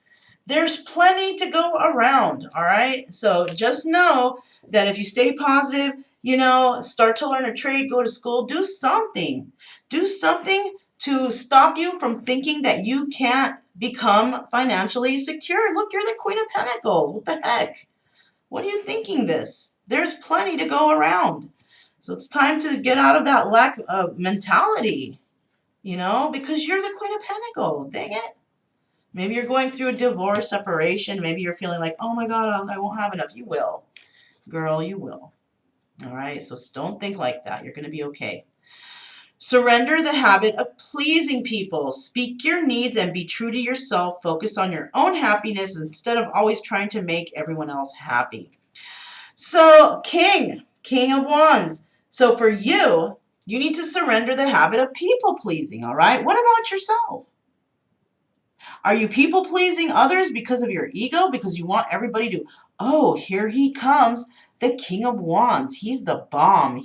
Speaker 1: There's plenty to go around, all right? So just know that if you stay positive, you know, start to learn a trade, go to school, do something. Do something to stop you from thinking that you can't become financially secure. Look, you're the Queen of Pentacles. What the heck? What are you thinking this? There's plenty to go around. So it's time to get out of that lack of mentality, you know, because you're the Queen of Pentacles. Dang it. Maybe you're going through a divorce, separation. Maybe you're feeling like, oh my God, I won't have enough. You will. Girl, you will. All right, so don't think like that. You're going to be okay. Surrender the habit of pleasing people. Speak your needs and be true to yourself. Focus on your own happiness instead of always trying to make everyone else happy. So, King of Wands. So for you, you need to surrender the habit of people pleasing, all right? What about yourself? Are you people pleasing others because of your ego? Because you want everybody to, oh, here he comes, the King of Wands. He's the bomb.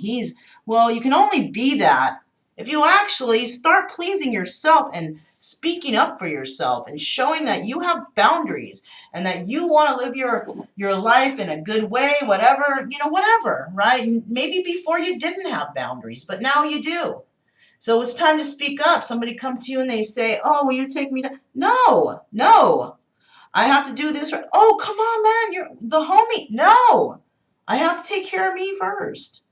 Speaker 1: Well, you can only be that if you actually start pleasing yourself and speaking up for yourself and showing that you have boundaries and that you want to live your life in a good way, whatever, you know, whatever, right? Maybe before you didn't have boundaries, but now you do. So it's time to speak up. Somebody come to you and they say, oh, will you take me to... No. I have to do this. Oh, come on, man. You're the homie. No. I have to take care of me first.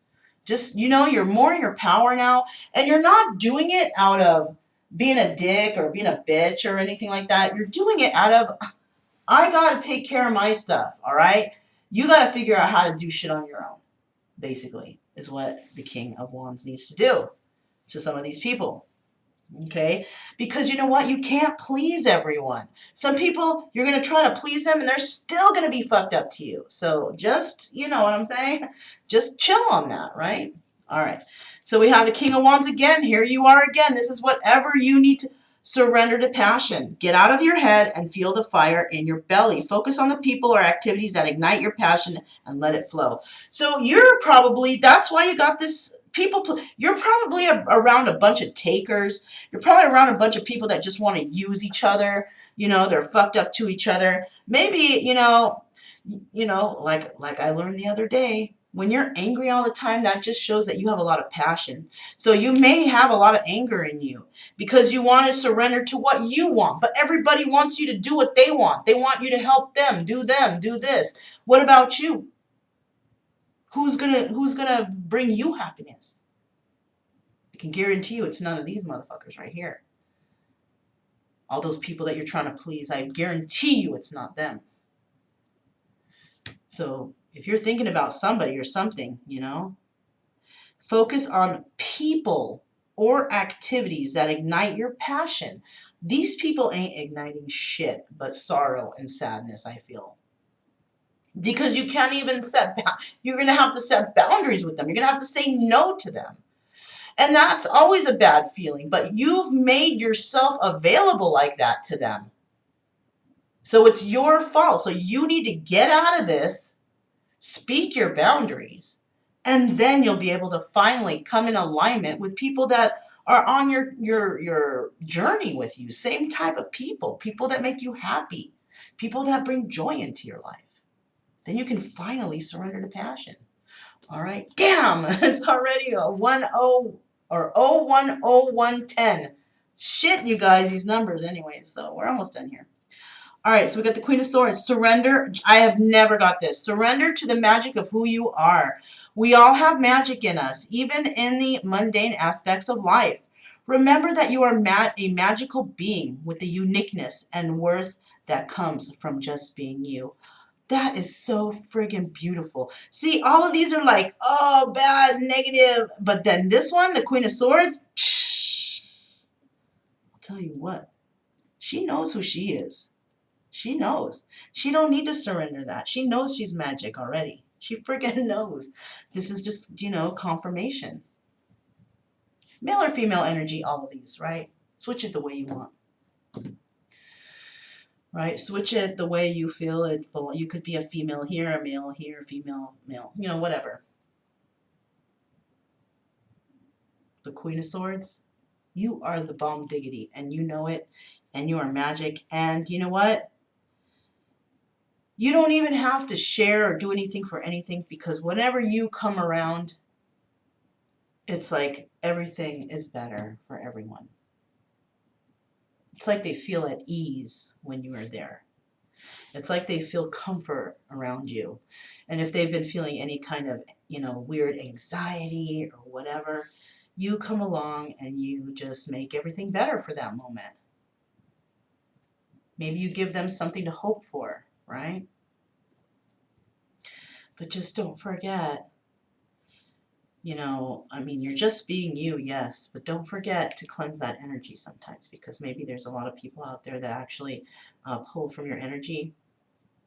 Speaker 1: Just, you know, you're more in your power now. And you're not doing it out of being a dick or being a bitch or anything like that. You're doing it out of, I got to take care of my stuff, all right? You got to figure out how to do shit on your own, basically, is what the King of Wands needs to do to some of these people, okay? Because you know what? You can't please everyone. Some people, you're going to try to please them and they're still going to be fucked up to you. So just, you know what I'm saying? Just chill on that, right? All right. So we have the King of Wands again. Here you are again. This is whatever you need to surrender to passion. Get out of your head and feel the fire in your belly. Focus on the people or activities that ignite your passion and let it flow. So you're probably, that's why you got this You're probably around a bunch of takers. You're probably around a bunch of people that just want to use each other. You know, they're fucked up to each other. Maybe, like I learned the other day, when you're angry all the time, that just shows that you have a lot of passion. So you may have a lot of anger in you because you want to surrender to what you want, but everybody wants you to do what they want. They want you to help them, do this. What about you? Who's gonna bring you happiness? I can guarantee you it's none of these motherfuckers right here. All those people that you're trying to please, I guarantee you it's not them. So if you're thinking about somebody or something, focus on people or activities that ignite your passion. These people ain't igniting shit but sorrow and sadness, I feel. Because you can't even you're going to have to set boundaries with them. You're going to have to say no to them. And that's always a bad feeling, but you've made yourself available like that to them. So it's your fault. So you need to get out of this, speak your boundaries, and then you'll be able to finally come in alignment with people that are on your journey with you. Same type of people that make you happy, people that bring joy into your life. Then you can finally surrender to passion. All right. Damn, it's already a 10 or 010110. Shit, you guys, these numbers anyway. So we're almost done here. All right, so we got the Queen of Swords. Surrender. I have never got this. Surrender to the magic of who you are. We all have magic in us, even in the mundane aspects of life. Remember that you are a magical being with the uniqueness and worth that comes from just being you. That is so friggin' beautiful. See, all of these are like, oh, bad, negative. But then this one, the Queen of Swords, I'll tell you what. She knows who she is. She knows. She don't need to surrender that. She knows she's magic already. She friggin' knows. This is just, confirmation. Male or female energy, all of these, right? Switch it the way you want. Right? Switch it the way you feel it. You could be a female here, a male here, female, male, whatever. The Queen of Swords, you are the bomb diggity, and you know it, and you are magic, and you know what? You don't even have to share or do anything for anything, because whenever you come around, it's like everything is better for everyone. It's like they feel at ease when you are there. It's like they feel comfort around you. And if they've been feeling any kind of, weird anxiety or whatever, you come along and you just make everything better for that moment. Maybe you give them something to hope for, right? But just don't forget, you're just being you, yes, but don't forget to cleanse that energy sometimes, because maybe there's a lot of people out there that actually pull from your energy,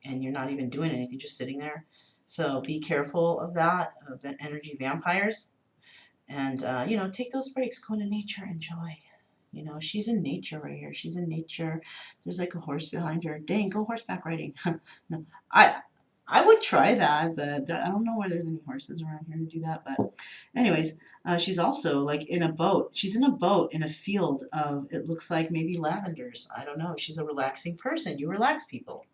Speaker 1: and you're not even doing anything, just sitting there. So be careful of that, of energy vampires. And, take those breaks, go into nature, enjoy. She's in nature right here. She's in nature. There's like a horse behind her. Dang, go horseback riding. No, I would try that, but I don't know where there's any horses around here to do that. But anyways, she's also like in a boat. She's in a boat in a field of, it looks like maybe lavenders. I don't know. She's a relaxing person. You relax people.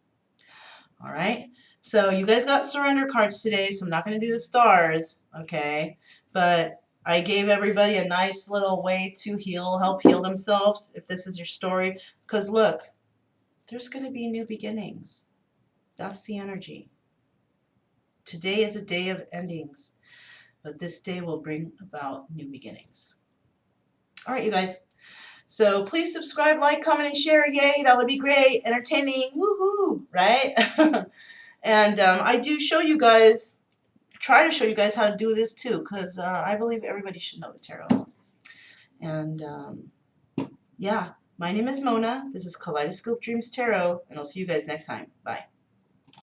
Speaker 1: All right. So you guys got surrender cards today, so I'm not going to do the stars, okay? But I gave everybody a nice little way to help heal themselves, if this is your story. Because look, there's going to be new beginnings. That's the energy. Today is a day of endings, but this day will bring about new beginnings. All right, you guys. So please subscribe, like, comment, and share. Yay, that would be great. Entertaining. Woohoo, right? And I do try to show you guys how to do this too, because I believe everybody should know the tarot. And yeah, my name is Mona. This is Kaleidoscope Dreams Tarot, and I'll see you guys next time. Bye.